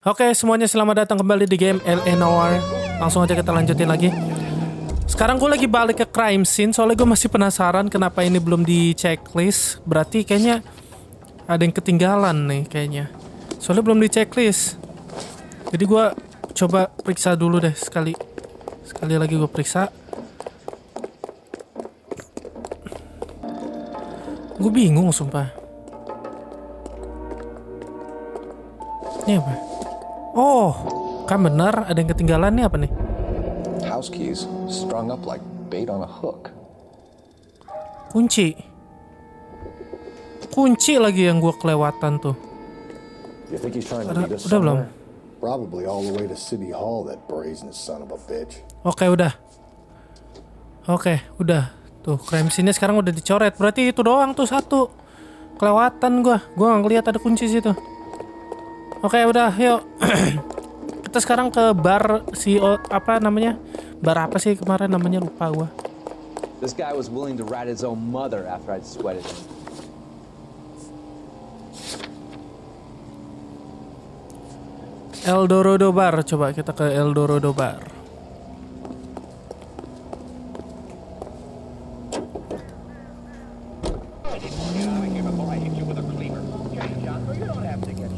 Oke, semuanya selamat datang kembali di game L.A Noire. Langsung aja kita lanjutin lagi. Sekarang gue lagi balik ke crime scene, soalnya gue masih penasaran kenapa ini belum di checklist. Berarti kayaknya ada yang ketinggalan nih kayaknya. Soalnya belum di checklist. Jadi gue coba periksa dulu deh sekali lagi gue periksa. Gue bingung sumpah. Ini apa? Oh, kan benar ada yang ketinggalan nih, apa nih? House keys strung up like bait on a hook. Kunci. Kunci lagi yang gue kelewatan tuh. You think he's trying to lead us Udah belum? somewhere? Probably all the way to City Hall, that brazen son of a bitch. Oke, udah. Tuh, crime scene-nya sekarang udah dicoret. Berarti itu doang tuh satu. Kelewatan gue nggak ngeliat ada kunci situ. Oke, udah, yuk. Kita sekarang ke bar apa namanya? Bar apa sih kemarin namanya, lupa gua. This guy was willing to rat his own mother after I'd sweated him. Eldorado Bar, coba kita ke Eldorado Bar.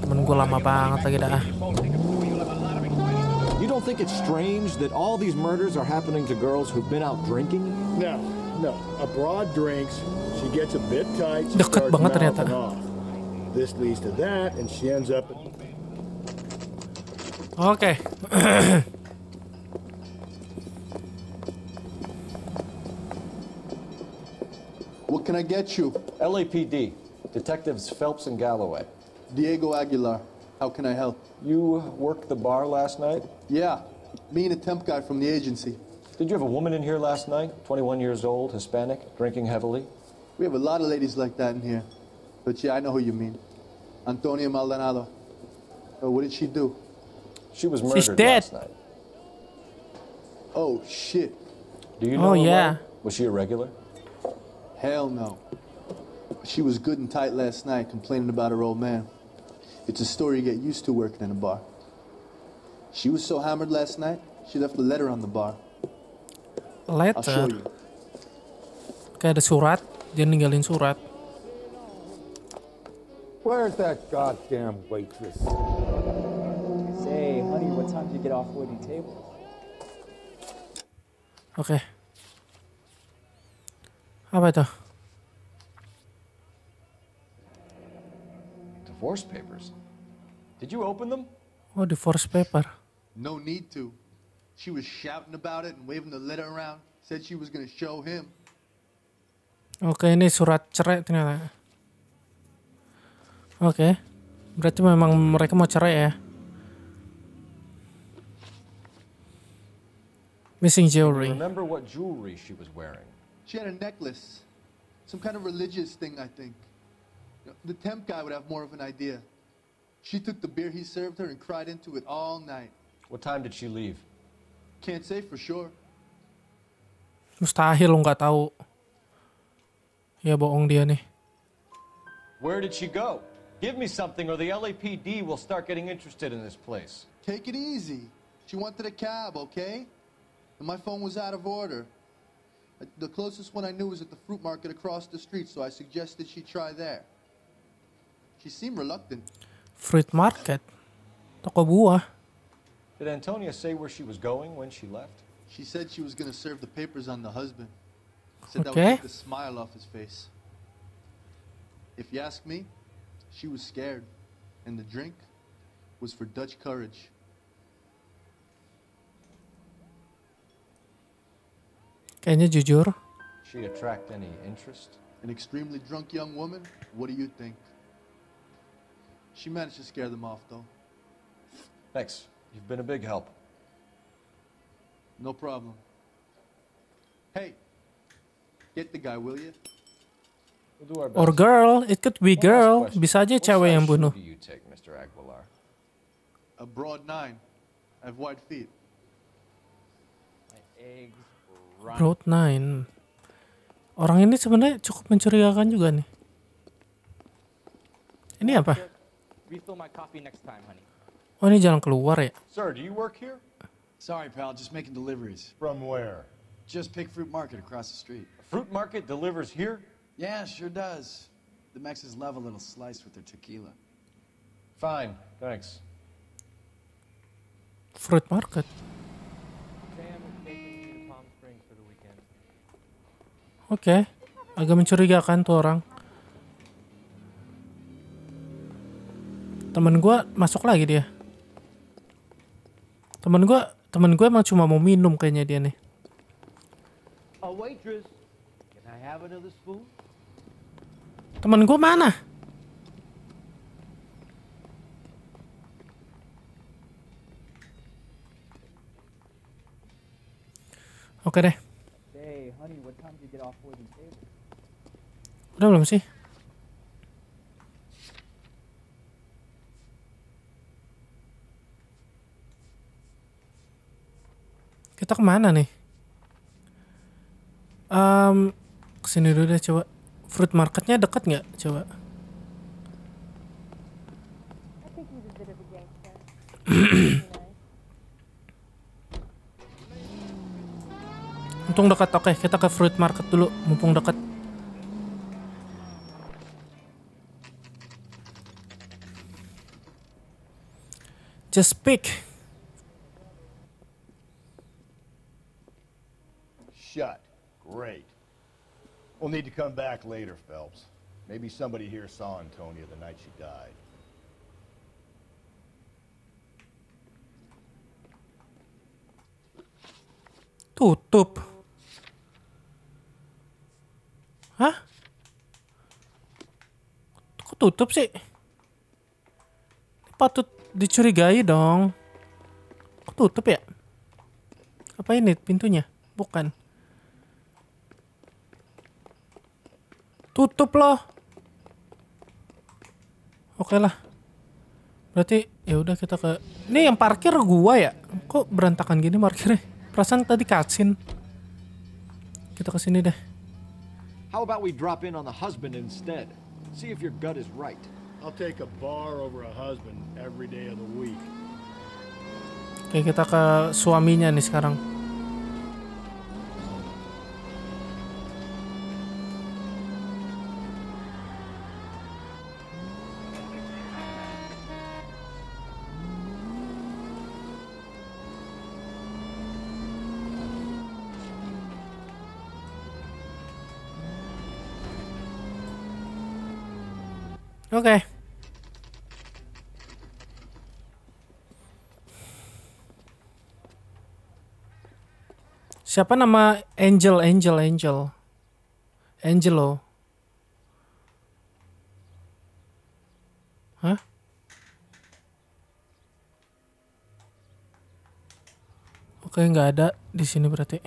Temen gue lama banget lagi dah. You don't think it's strange that all these murders are happening to girls who've been out drinking? No. A broad drinks, she gets a bit tight, she Deket starts banget ternyata. mouthing off. This leads to that, and she ends up. Oke. What can I get you? LAPD, Detectives Phelps and Galloway. Diego Aguilar. How can I help? You worked the bar last night? Yeah, me and a temp guy from the agency. Did you have a woman in here last night? 21 years old, Hispanic, drinking heavily? We have a lot of ladies like that in here. But yeah, I know who you mean. Antonia Maldonado. Oh, what did she do? She was She's murdered dead. last night. Oh, shit. Do you know Oh, her yeah. well? Was she a regular? Hell no. She was good and tight last night, complaining about her old man. It's a story you get used to working in a bar. She was so hammered last night, she left a letter on the bar. I'll show Letter. you. Kayak ada surat, dia ninggalin surat. Where's that goddamn waitress? Say, honey, what time did you get off waiting tables? Oke. Apa itu? Divorce papers. Did you open them? Oh, divorce paper. No need to. She was shouting about it and waving the letter around. Said she was going to show him. Oke, ini surat cerai ternyata. Oke. Berarti memang mereka mau cerai ya. Missing jewelry. Remember what jewelry she was wearing? She had a necklace. Some kind of religious thing, I think. The temp guy would have more of an idea. She took the beer he served her and cried into it all night. What time did she leave? Can't say for sure. Mustahil lo nggak tahu. Ya bohong dia nih. Where did she go? Give me something or the LAPD will start getting interested in this place. Take it easy. She wanted a cab, okay? And my phone was out of order. The closest one I knew was at the fruit market across the street, so I suggested she try there. She seemed reluctant. Fruit market. Toko buah. Did Antonia say where she was going when she left? She said she was going to serve the papers on the husband. Said that Okay. would take the smile off his face. If you ask me, she was scared. And the drink was for Dutch courage. Kayaknya jujur. She attract any interest? An extremely drunk young woman? What do you think? She managed to scare them off, though. Thanks. You've been a big help. No problem. Hey, get the guy, will you? We'll do our best. Or girl, it could be One last girl. question. Bisa aja What cewek size yang shoe bunuh. do you take, Mr. Aguilar? A broad 9. I have wide feet. My eggs run. Road 9. Orang ini sebenarnya cukup mencurigakan juga nih. Ini apa? Refill my coffee next time, honey. Oh, ini jalan keluar ya? Sir, do you work here? Sorry, pal, just making deliveries. From where? Just Pig Fruit Market across the street. Fruit market delivers here? Yeah, sure does. The Mexes love a little slice with their tequila. Fine, thanks. Fruit market. Oke, agak mencurigakan tuh orang. Temen gue masuk lagi dia. Temen gue emang cuma mau minum kayaknya dia nih. A waitress, can I have another spoon? Temen gue mana? Oke deh. Hey, honey, what time did you get off work and table? Udah belum sih? Kita kemana nih? Kesini dulu deh coba. Fruit marketnya dekat nggak? Coba. I think he's a bit of a gangster. Untung dekat. Oke, kita ke fruit market dulu. Mumpung dekat. Just pick. Shut. Great. We'll need to come back later, Phelps. Maybe somebody here saw Antonia the night she died. Tutup. Hah? Kok tutup sih? Patut dicurigai dong. Kok tutup ya? Apa ini pintunya? Bukan. Tutup loh. Oke lah. Berarti ya udah kita ke. Ini yang parkir gua ya? Kok berantakan gini parkirnya? Perasaan tadi cutscene. Kita ke sini deh. How about we drop in on the husband instead? See if your gut is right. I'll take a bar over a husband every day of the week. Oke, kita ke suaminya nih sekarang. Oke. Siapa nama Angelo? Hah? Oke, nggak ada di sini berarti.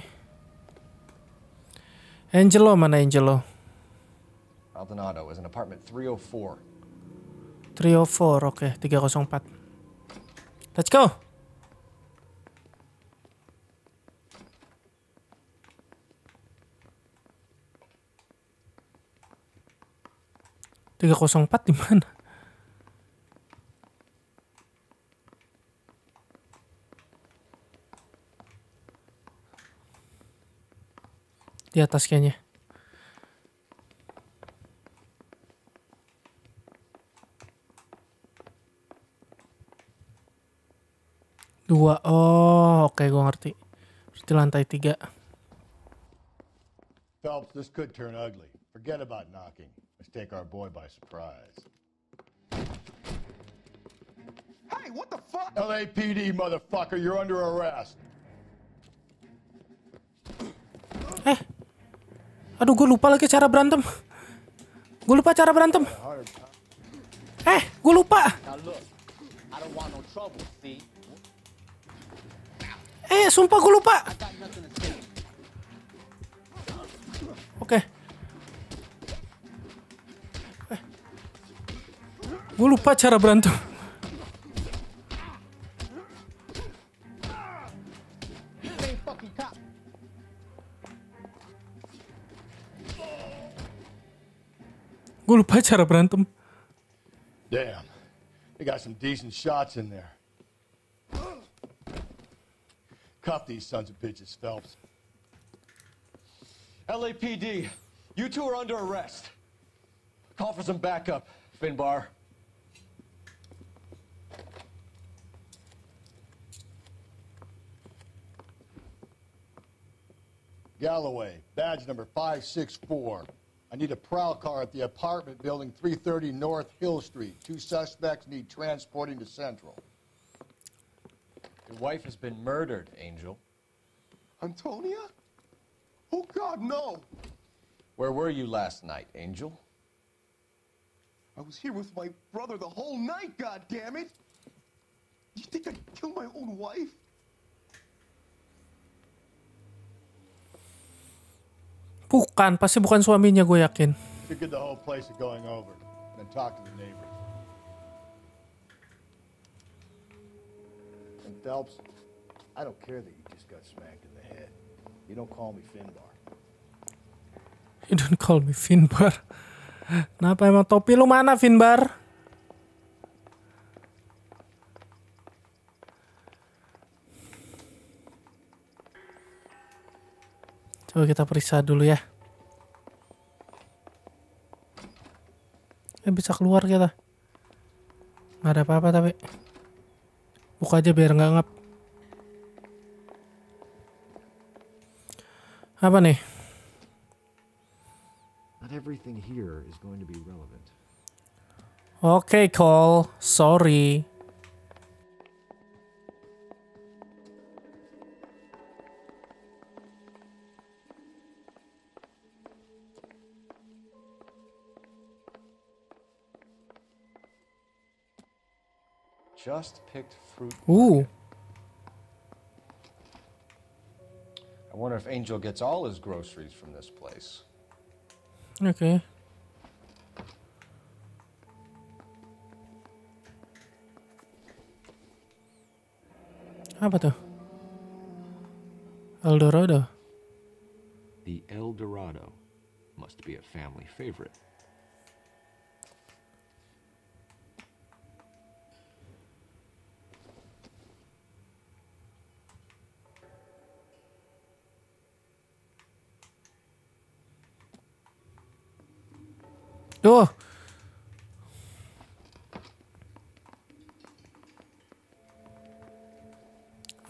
Angelo mana Angelo? Maldonado is in apartment 304. 304, oke, 304. Let's go. Di mana? Di atas kayaknya. Dua. Oh, oke, gue ngerti. Berarti lantai 3. Phelps, this could turn ugly. Forget about knocking. Let's take our boy by surprise. Hey, what the fuck? LAPD, motherfucker, you're under arrest. Aduh, gue lupa lagi cara berantem. Gue lupa. Sumpah gue lupa. Oke. Gue lupa cara berantem. Damn, they got some decent shots in there. Cuff these sons of bitches, Phelps. LAPD, you two are under arrest. Call for some backup, Finbar. Galloway, badge number 564. I need a prowl car at the apartment building 330 North Hill Street. 2 suspects need transporting to Central. Your wife has been murdered, Angel. Antonia? Oh, God, no! Where were you last night, Angel? I was here with my brother the whole night, God damn it! You think I'd kill my own wife? Bukan, pasti bukan suaminya, gue yakin. Should get the whole place of going over, then talk to the neighbors. And Phelps, I don't care that you just got smacked in the head. You don't call me Finbar. You don't call me Finbar. Kenapa emang topi lu mana, Finbar? Coba kita periksa dulu ya. Bisa keluar kita. Nggak ada apa-apa tapi. Buka aja biar nggak ngap. Apa nih? Not everything here is going to be relevant. Oke, Cole. Sorry. Just picked fruit. Ooh. I wonder if Angel gets all his groceries from this place. Oke. Apa tuh? Eldorado. The El Dorado must be a family favorite. Duh.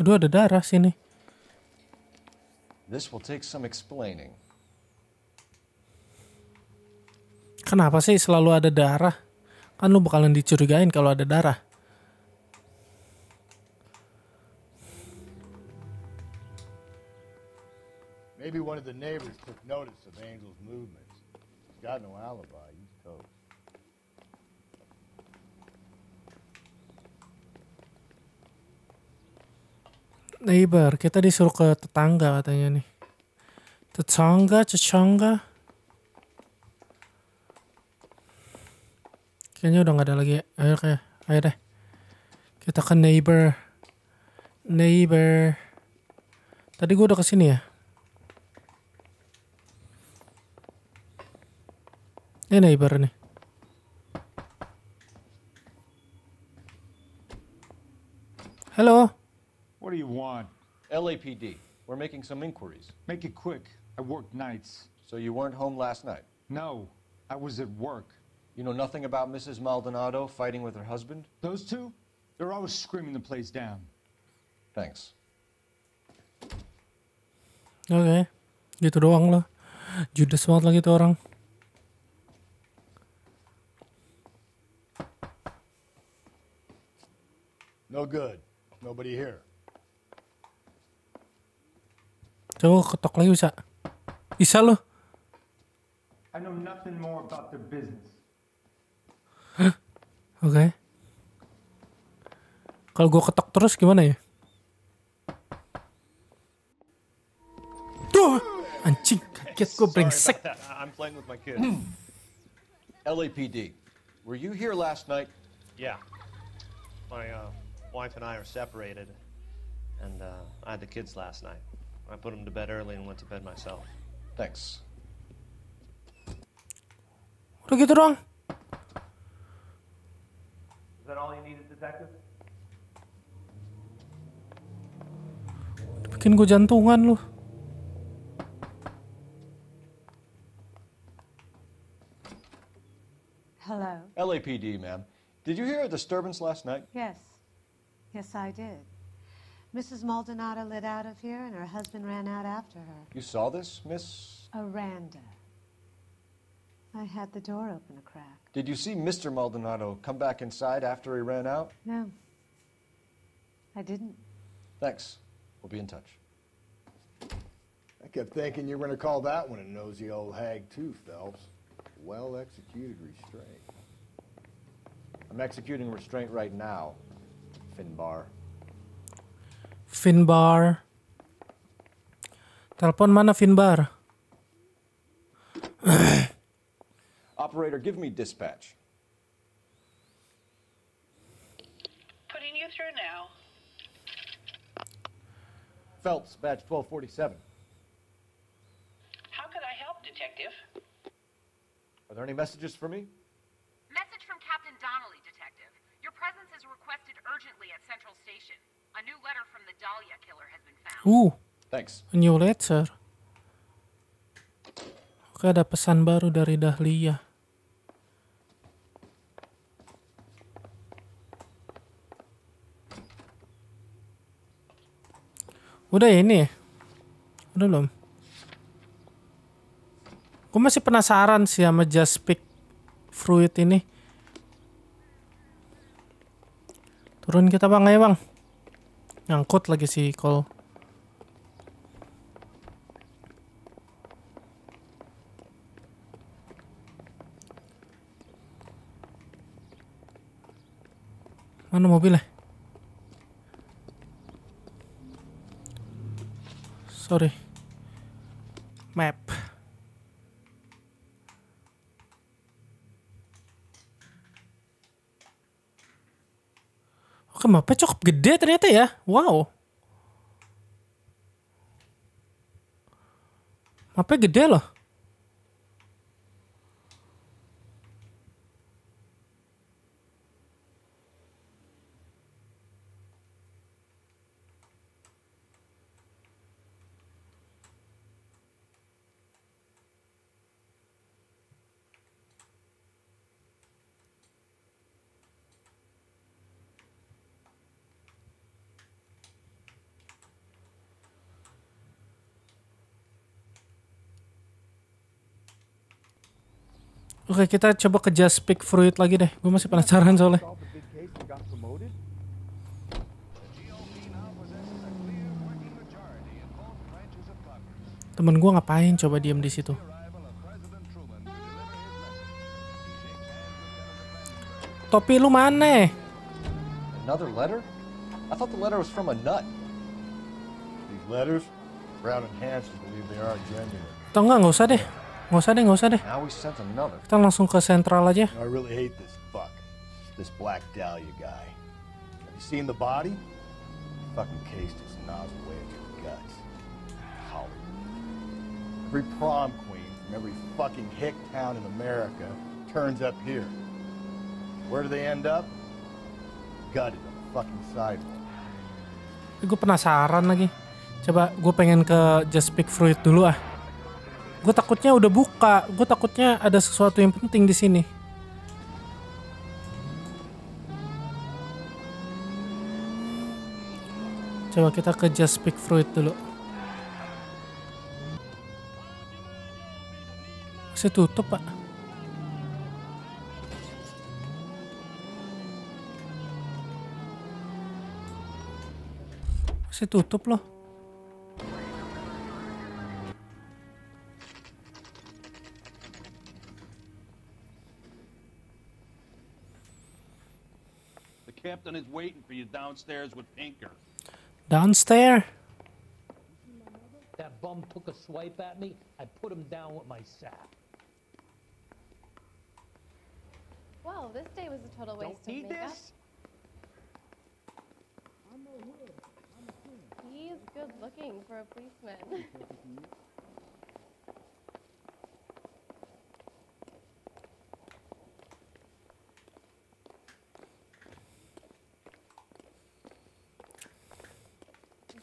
Aduh, ada darah sini. This will take some explaining. Kenapa sih selalu ada darah? Kan lu bakalan dicurigain kalau ada darah. Maybe one of the neighbors took notice of Angel's movements. He's got no alibi. He's toast. Neighbor, kita disuruh ke tetangga katanya nih. Tetangga. Kayaknya udah nggak ada lagi. Ayo deh. Kita ke neighbor. Tadi gue udah kesini ya. Ini neighbor nih. Hello. What do you want? LAPD. We're making some inquiries. Make it quick. I work nights. So you weren't home last night? No, I was at work. You know nothing about Mrs. Maldonado fighting with her husband? Those two? They're always screaming the place down. Thanks. Oke. Gitu doang loh. Judes banget lagi tuh orang. No good. Nobody here. Coba ketok lagi bisa. Bisa loh. I know nothing more about their business. Oke. Kalau gue ketok terus gimana ya? Tuh, anjing, kaget gue brengsek. I'm playing with my kids. LAPD, were you here last night? Yeah. My wife and I are separated, and I had the kids last night. I put them to bed early and went to bed myself. Thanks. Udah gitu doang. Is that all you needed, Detective? Bikin gue jantungan lu. Hello. LAPD, ma'am. Did you hear a disturbance last night? Yes. Yes, I did. Mrs. Maldonado lit out of here and her husband ran out after her. You saw this, Miss? Aranda. I had the door open a crack. Did you see Mr. Maldonado come back inside after he ran out? No. I didn't. Thanks. We'll be in touch. I kept thinking you were going to call that one a nosy old hag too, Phelps. Well-executed restraint. I'm executing restraint right now, Finbar. Finbar. Telepon mana Finbar? Operator, give me dispatch. Putting you through now. Phelps, badge 1247. How could I help, Detective? Are there any messages for me? Message from Captain Donnelly, Detective. Your presence is requested urgently at Central Station. A new letter from the Dahlia killer has been found. Thanks. A new letter. Oke, ada pesan baru dari Dahlia. Udah ini ya? Udah belum? Gue masih penasaran sih sama Just Pick Fruit ini. Turun kita bang, ayo bang. Nyangkut lagi si Cole. Mana mobilnya? Sorry. Map. Oke, mapnya cukup gede ternyata ya. Wow. Mapnya gede loh. Oke, kita coba ke Just Pick Fruit lagi deh. Gue masih penasaran soalnya. Temen gue ngapain coba diem di situ? Topi lu mana? Another letter? I thought the letter was from a nut. These letters, Brown and Hanson believe they are genuine. Atau enggak usah deh. Nggak usah deh. Now we sent another. Kita langsung ke sentral aja. I really hate this fuck. This Black Dahlia guy. Have you seen the body? Fucking cased his nozzle way into the guts. Hollywood. Every prom queen from every fucking hick town in America turns up here. Where do they end up? Gutted on the fucking sidewalk. Gue penasaran lagi. Coba gue pengen ke Just Pick Fruit dulu ah. Gue takutnya udah buka. Gue takutnya ada sesuatu yang penting di sini. Coba kita ke Just Pick Fruit dulu. Masih tutup pak. Masih tutup loh. Captain is waiting for you downstairs with Pinker. Downstairs? That bum took a swipe at me. I put him down with my sack. Well, this day was a total waste of makeup. He's good looking for a policeman.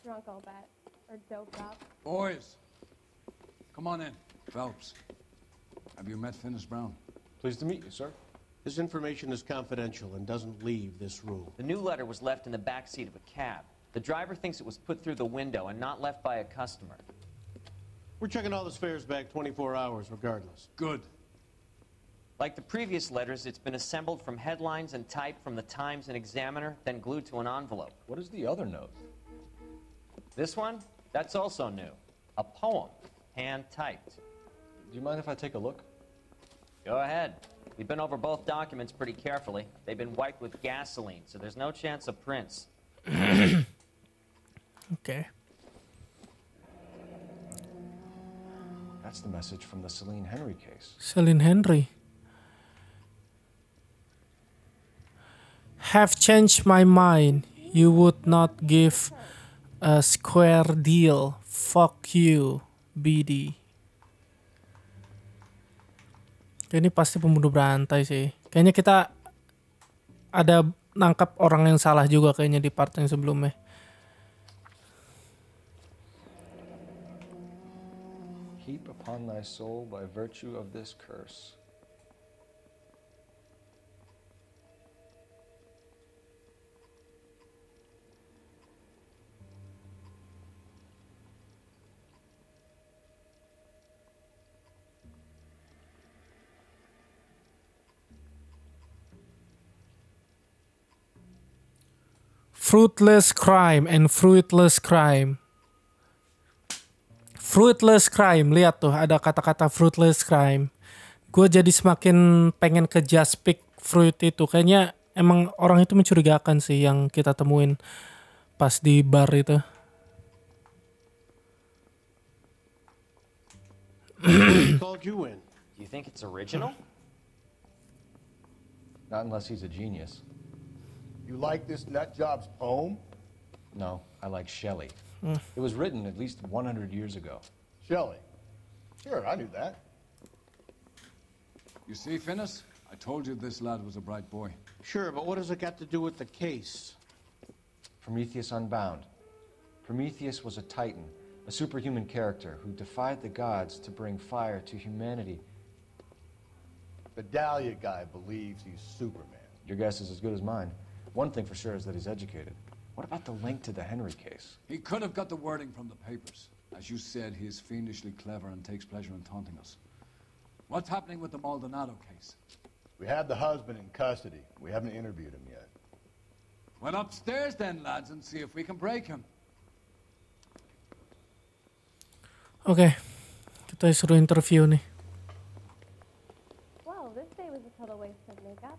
Drunk, I'll bet. or doped up. Boys, come on in. Phelps, have you met Finis Brown? Pleased to meet you, sir. This information is confidential and doesn't leave this room. The new letter was left in the back seat of a cab. The driver thinks it was put through the window and not left by a customer. We're checking all this fares back 24 hours regardless. Good. Like the previous letters, it's been assembled from headlines and typed from the Times and Examiner, then glued to an envelope. What is the other note? This one? That's also new. A poem, hand-typed. Do you mind if I take a look? Go ahead. We've been over both documents pretty carefully. They've been wiped with gasoline, so there's no chance of prints. Okay. That's the message from the Celine Henry case. Celine Henry. Have changed my mind. You would not give a square deal. Fuck you, BD. Ini pasti pembunuh berantai sih. Kayaknya kita ada nangkap orang yang salah juga kayaknya di part yang sebelumnya. Heap upon thy soul by virtue of this curse. Fruitless crime and fruitless crime. Fruitless crime, lihat tuh ada kata-kata fruitless crime. Gue jadi semakin pengen ke just pick fruit itu. Kayaknya emang orang itu mencurigakan sih yang kita temuin pas di bar itu. Called you in. You think it's original? Not unless he's a genius. You like this nutjob's poem? No, I like Shelley. It was written at least 100 years ago. Shelley? Sure, I knew that. You see, Finis? I told you this lad was a bright boy. Sure, but what has it got to do with the case? Prometheus Unbound. Prometheus was a titan, a superhuman character who defied the gods to bring fire to humanity. The Dahlia guy believes he's Superman. Your guess is as good as mine. One thing for sure is that he's educated. What about the link to the Henry case? He could have got the wording from the papers. As you said, he is fiendishly clever and takes pleasure in taunting us. What's happening with the Maldonado case? We have the husband in custody. We haven't interviewed him yet. Well, upstairs then, lads, and see if we can break him. Oke, kita suruh interview nih. Well, this day was a total waste of makeup.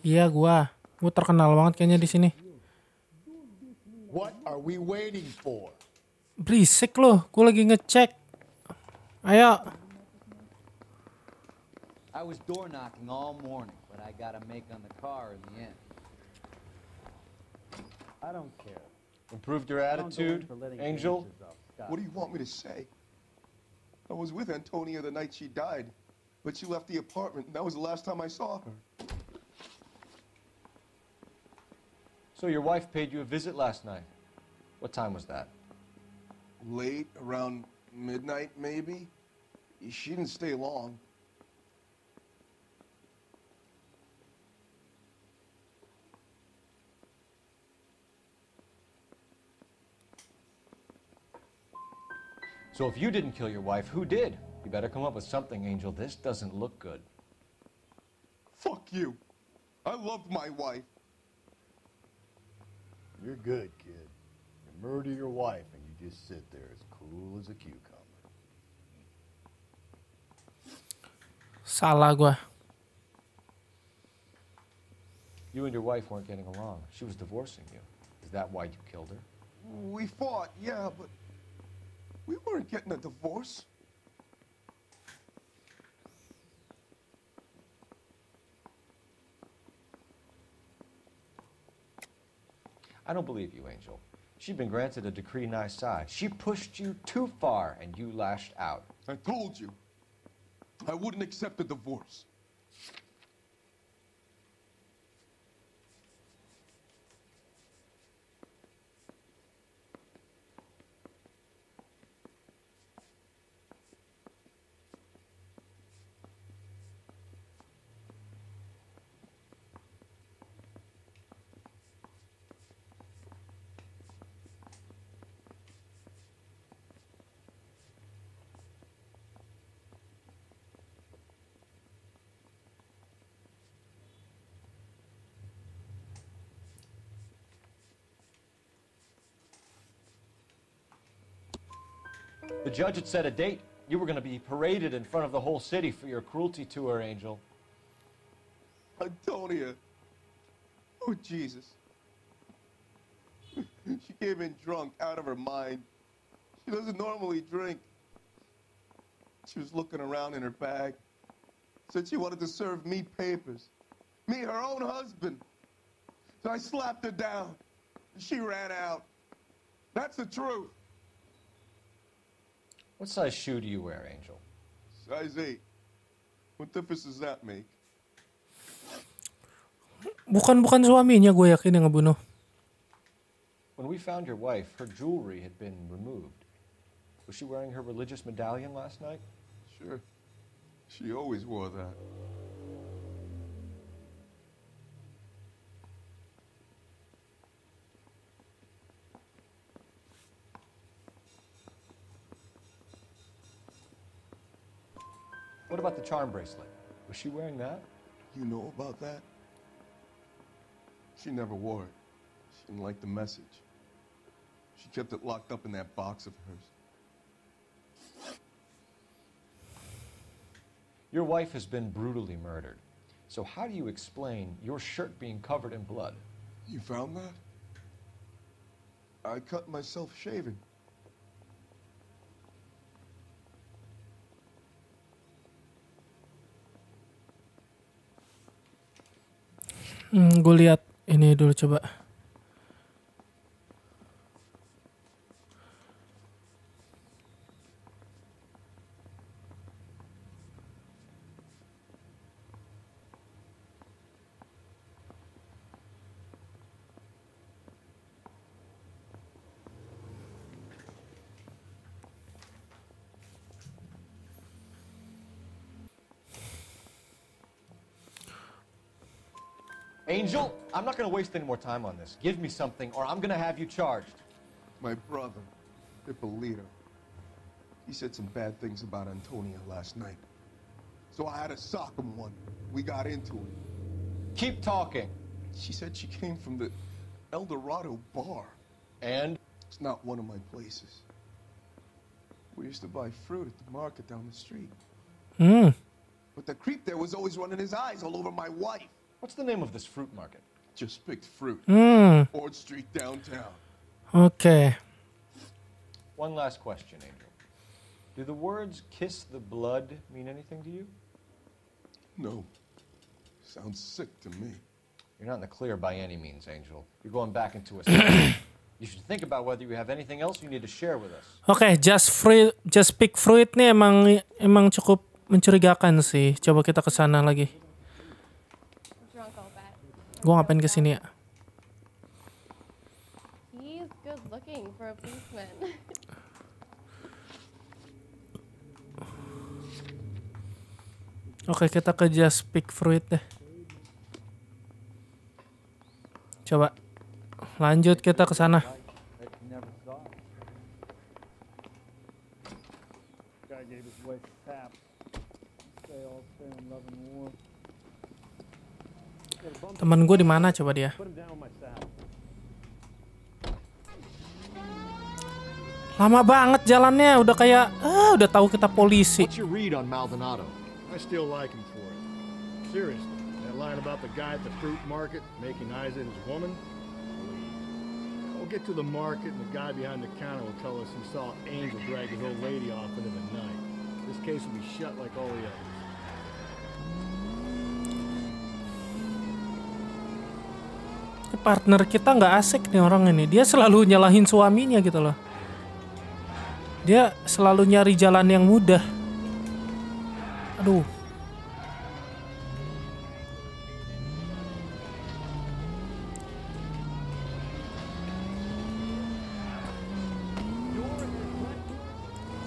Iya, gua terkenal banget kayaknya di sini. What are we waiting for? Berisik loh, gua lagi ngecek. Ayo. I was door knocking all morning, but I got a make on the car in the end. I don't care. Improved your attitude, Angel? What do you want me to say? I was with Antonia the night she died. But she left the apartment, and that was the last time I saw her. So your wife paid you a visit last night. What time was that? Late, around midnight, maybe. She didn't stay long. So if you didn't kill your wife, who did? You better come up with something, Angel. This doesn't look good. Fuck you. I loved my wife. You're good, kid. You murder your wife and you just sit there as cool as a cucumber. Salah gua. You and your wife weren't getting along. She was divorcing you. Is that why you killed her? We fought, yeah, but we weren't getting a divorce. I don't believe you, Angel. She'd been granted a decree nisi. She pushed you too far, and you lashed out. I told you. I wouldn't accept a divorce. The judge had set a date. You were going to be paraded in front of the whole city for your cruelty to her, Angel. Antonia. Oh, Jesus. She came in drunk, out of her mind. She doesn't normally drink. She was looking around in her bag. Said she wanted to serve me papers. Me, her own husband. So I slapped her down. She ran out. That's the truth. What size shoe do you wear, Angel? Size 8. What difference does that make? Bukan suaminya gue yakin yang ngebunuh. When we found your wife, her jewelry had been removed. Was she wearing her religious medallion last night? Sure. She always wore that. What about the charm bracelet? Was she wearing that? You know about that? She never wore it. She didn't like the message. She kept it locked up in that box of hers. Your wife has been brutally murdered. So how do you explain your shirt being covered in blood? You found that? I cut myself shaving. Gue lihat ini dulu coba. Angel, I'm not going to waste any more time on this. Give me something or I'm going to have you charged. My brother, Ippolito, he said some bad things about Antonia last night. So I had to sock him one. We got into it. Keep talking. She said she came from the El Dorado bar. And? It's not one of my places. We used to buy fruit at the market down the street. But the creep there was always running his eyes all over my wife. What's the name of this fruit market? Just picked fruit. Ord Street downtown. Okay. One last question, Angel. Do the words kiss the blood mean anything to you? No. Sounds sick to me. You're not in the clear by any means, Angel. You're going back into a cell. You should think about whether you have anything else you need to share with us. Okay, just pick fruit nih emang cukup mencurigakan sih. Coba kita ke sana lagi. Gua ngapain kesini ya? He's good looking for a policeman. Oke, kita ke just pick fruit deh. Coba lanjut kita ke sana. Temen gue di mana coba dia? Lama banget jalannya, udah kayak udah tahu kita polisi. What's your read on Maldonado? I still like him for it. Seriously, that line about the guy at the fruit market making eyes at his woman? We'll get to the market and the guy behind the counter will tell us he saw Angel drag his old lady off into the night. This case will be shut like all the others. Partner kita nggak asik nih orang ini. Dia selalu nyalahin suaminya gitu loh. Dia selalu nyari jalan yang mudah. Aduh.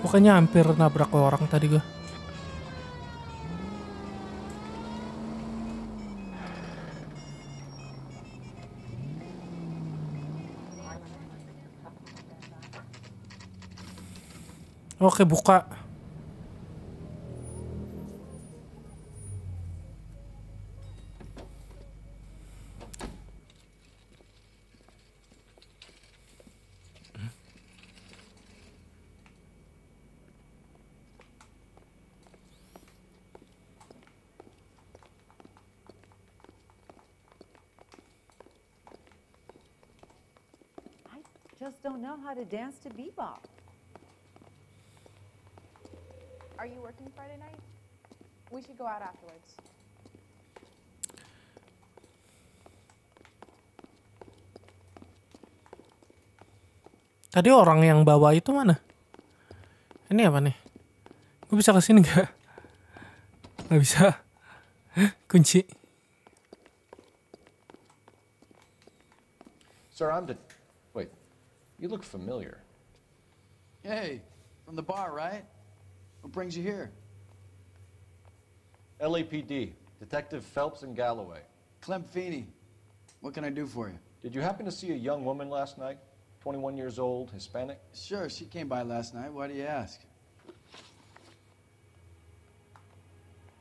Pokoknya hampir nabrak orang tadi gue. Oke, buka. just don't know how to dance to bebop. Are you working Friday night? We should go out afterwards. Tadi orang yang bawa itu mana? Ini apa nih? Gue bisa kesini nggak? Nggak bisa. Kunci. Sir, Wait, you look familiar. Hey, from the bar, right? What brings you here? LAPD, Detective Phelps and Galloway. Clem Feeney. What can I do for you? Did you happen to see a young woman last night? 21 years old, Hispanic? Sure, she came by last night. Why do you ask?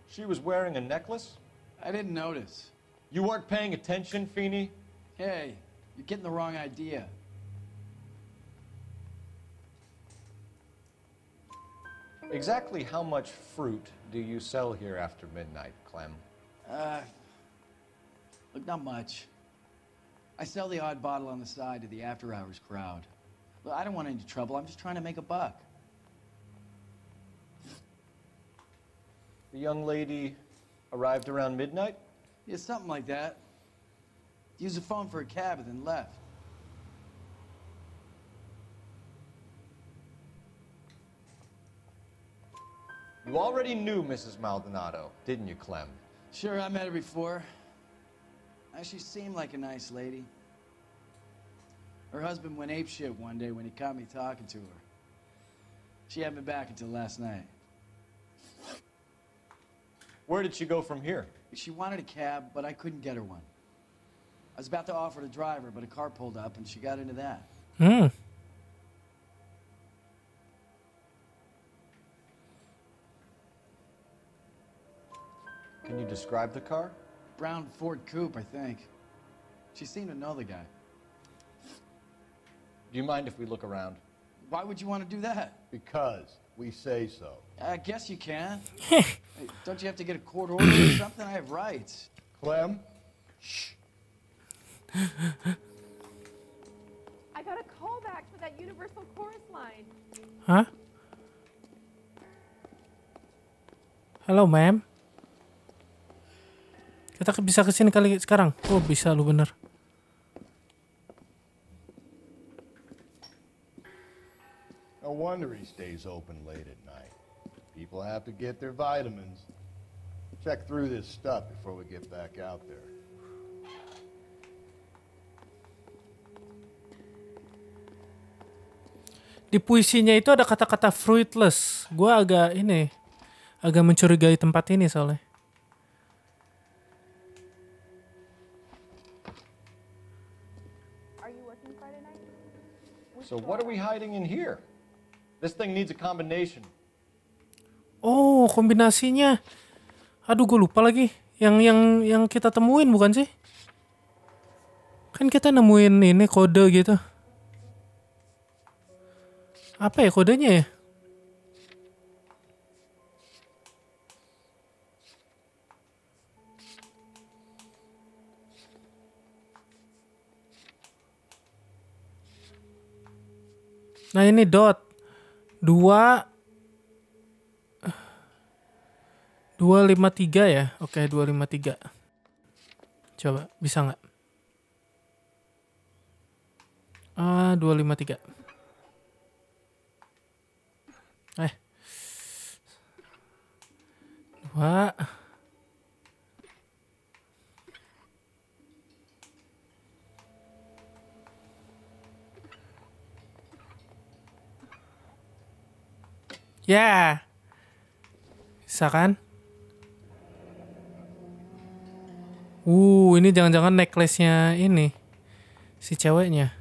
She was wearing a necklace? I didn't notice. You weren't paying attention, Feeney? Hey, you're getting the wrong idea. Exactly how much fruit do you sell here after midnight, Clem? Look, not much. I sell the odd bottle on the side to the after-hours crowd. Look, I don't want any trouble. I'm just trying to make a buck. The young lady arrived around midnight? Yeah, something like that. Used the phone for a cab and then left. You already knew Mrs. Maldonado, didn't you, Clem? Sure, I met her before. She seemed like a nice lady. Her husband went apeshit one day when he caught me talking to her. She hadn't been back until last night. Where did she go from here? She wanted a cab, but I couldn't get her one. I was about to offer to drive her, but a car pulled up and she got into that. Hmm. Can you describe the car? Brown Ford Coupe, I think. She seemed to know the guy. Do you mind if we look around? Why would you want to do that? Because we say so. I guess you can. Hey, don't you have to get a court order or something? I have rights. Clem? Shh. I got a call back for that Universal Chorus line. Hah? Halo, ma'am. Kita bisa kesini kali sekarang. Oh, bisa lu bener. No wonder he stays open late at night. People have to get their vitamins. Check through this stuff before we get back out there. Di puisinya itu ada kata-kata fruitless. Gua agak mencurigai tempat ini soalnya. So what are we hiding in here? This thing needs a combination. Oh, kombinasinya. Aduh, gue lupa lagi. Yang kita temuin bukan sih? Kan kita nemuin ini kode gitu. Apa ya kodenya ya? Nah ini dot 253 ya. Oke, 253. Coba bisa nggak? 253. Dua. Ya. Bisa kan? Ini jangan-jangan necklace-nya ini. Si ceweknya.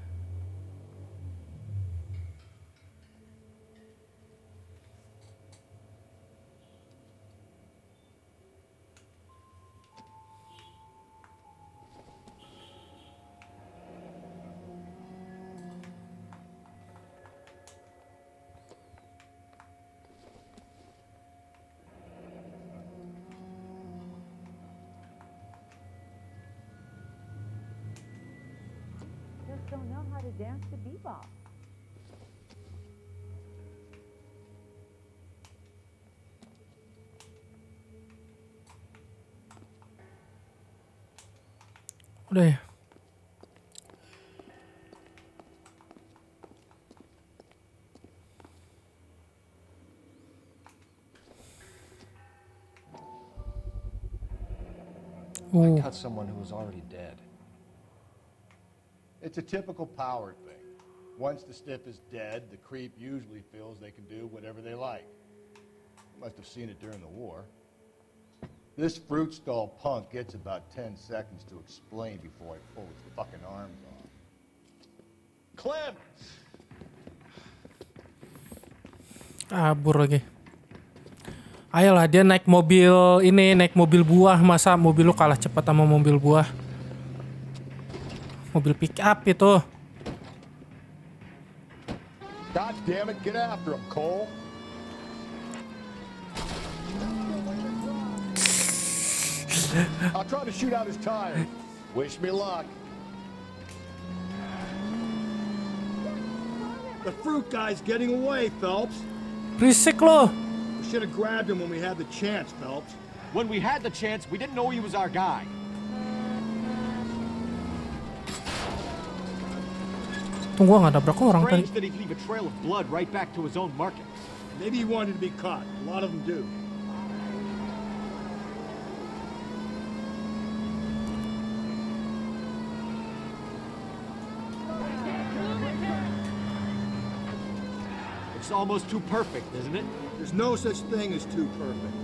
don't know how to dance to bebop. Udah ya. I cut someone who was already dead. It's a typical power thing. Once the stiff is dead, the creep usually feels they can do whatever they like. You must have seen it during the war. This fruit stall punk gets about 10 seconds to explain before I pull his fucking arms off. Clem! Kabur lagi. Ayolah, dia naik mobil ini, naik mobil buah. Masa mobil lu kalah cepat sama mobil buah? Mobil pick up itu. God damn it, get after him, Cole. I'll try to shoot out his tires. Wish me luck. The fruit guy's getting away, Phelps. Berisik lo. We should have grabbed him when we had the chance, Phelps. When we had the chance, we didn't know he was our guy. Tunggu, nggak nabrak orang tadi. Strange that he'd leave a trail of blood right back to his own market. Maybe he wanted to be caught. A lot of them do. It's almost too perfect, isn't it? There's no such thing as too perfect.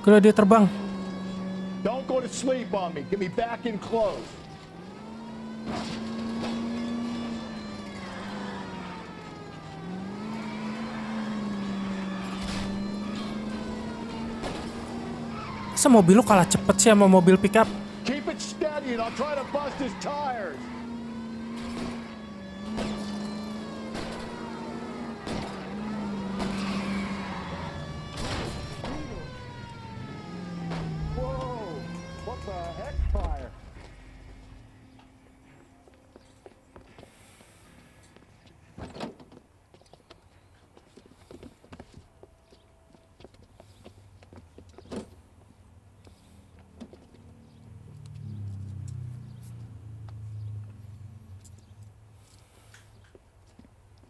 Kalau dia terbang. Don't go to sleep on me. Get me back in close. Masa mobil lu kalah cepet sih sama mobil pickup? Keep it steady and I'll try to bust his tires.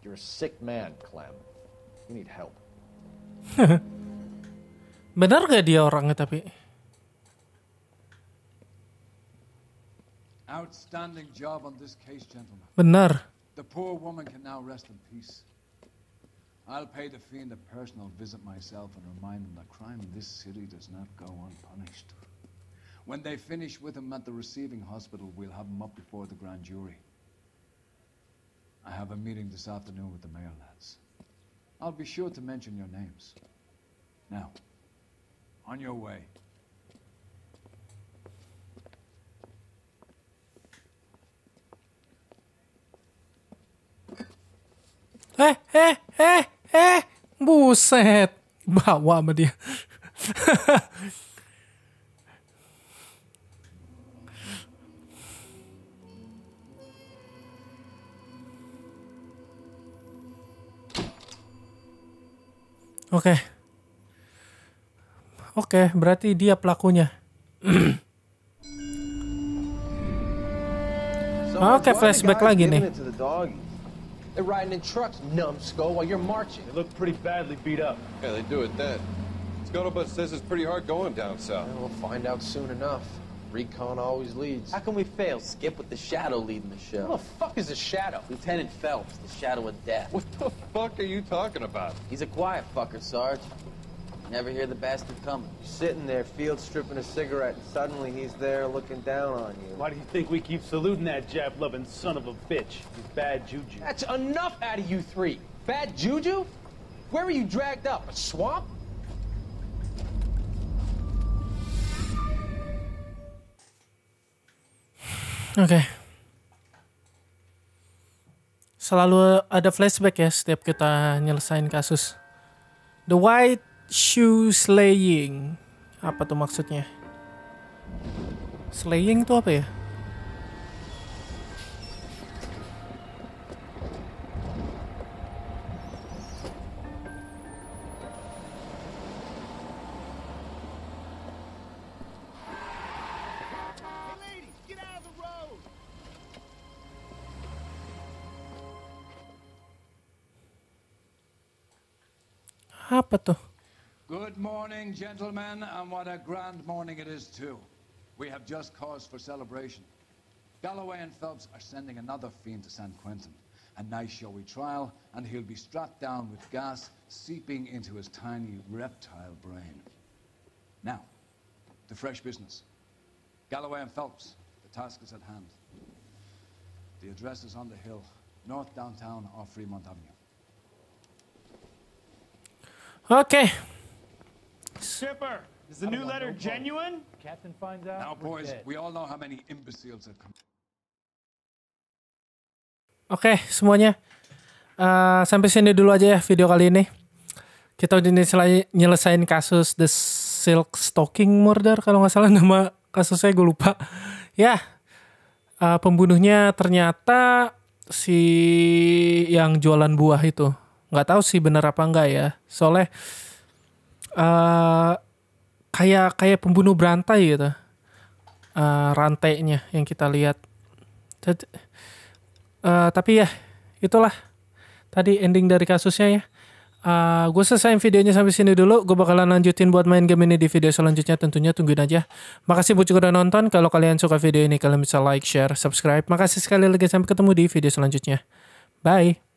You're a sick man, Clem. You need help. Benar gak dia orangnya tapi? Outstanding job on this case, gentlemen. Benar. The poor woman can now rest in peace. I'll pay the fiend a personal visit myself and remind him that crime in this city does not go unpunished. When they finish with him at the receiving hospital, we'll have him up before the grand jury. I have a meeting this afternoon with the mayor, lads. I'll be sure to mention your names. Now, on your way. Buset. Bawa sama dia. Oke, berarti dia pelakunya. Oke, flashback lagi nih. They're riding in trucks, numbskull, while you're marching. They look pretty badly beat up. Yeah, they do it then. Scuttlebutt says it's pretty hard going down south. Yeah, we'll find out soon enough. Recon always leads. How can we fail? Skip with the Shadow leading the show. Who the fuck is the Shadow? Lieutenant Phelps, the Shadow of Death. What the fuck are you talking about? He's a quiet fucker, Sarge. Never hear the bastard coming. You're sitting there, field stripping a cigarette, and suddenly he's there looking down on you. Why do you think we keep saluting that Jap-loving son of a bitch? He's bad juju. That's enough out of you three. Bad juju? Where were you dragged up? A swamp? Oke. Selalu ada flashback ya setiap kita nyelesain kasus. The White Shoe Slaying. Apa tuh maksudnya? Slaying tuh apa ya? Apa tuh? Good morning, gentlemen, and what a grand morning it is too. We have just cause for celebration. Galloway and Phelps are sending another fiend to San Quentin. A nice showy trial, and he'll be strapped down with gas seeping into his tiny reptile brain. Now, to fresh business. Galloway and Phelps, the task is at hand. The address is on the hill, north downtown off Fremont Avenue. Oke. Skipper, is the new letter genuine? Captain finds out. Now, boys, we all know how many imbeciles have come. Oke, semuanya. Sampai sini dulu aja ya video kali ini. Kita udah nyelesain kasus The Silk Stocking Murder. Kalau nggak salah nama kasusnya, gue lupa. Ya, pembunuhnya ternyata si yang jualan buah itu. Nggak tahu sih bener apa enggak ya. Soalnya kayak pembunuh berantai gitu. Rantainya yang kita lihat. Tapi ya itulah tadi ending dari kasusnya ya. Gue selesaiin videonya sampai sini dulu. Gue bakalan lanjutin buat main game ini di video selanjutnya. Tentunya tungguin aja. Makasih buat juga udah nonton. Kalau kalian suka video ini, kalian bisa like, share, subscribe. Makasih sekali lagi. Sampai ketemu di video selanjutnya. Bye.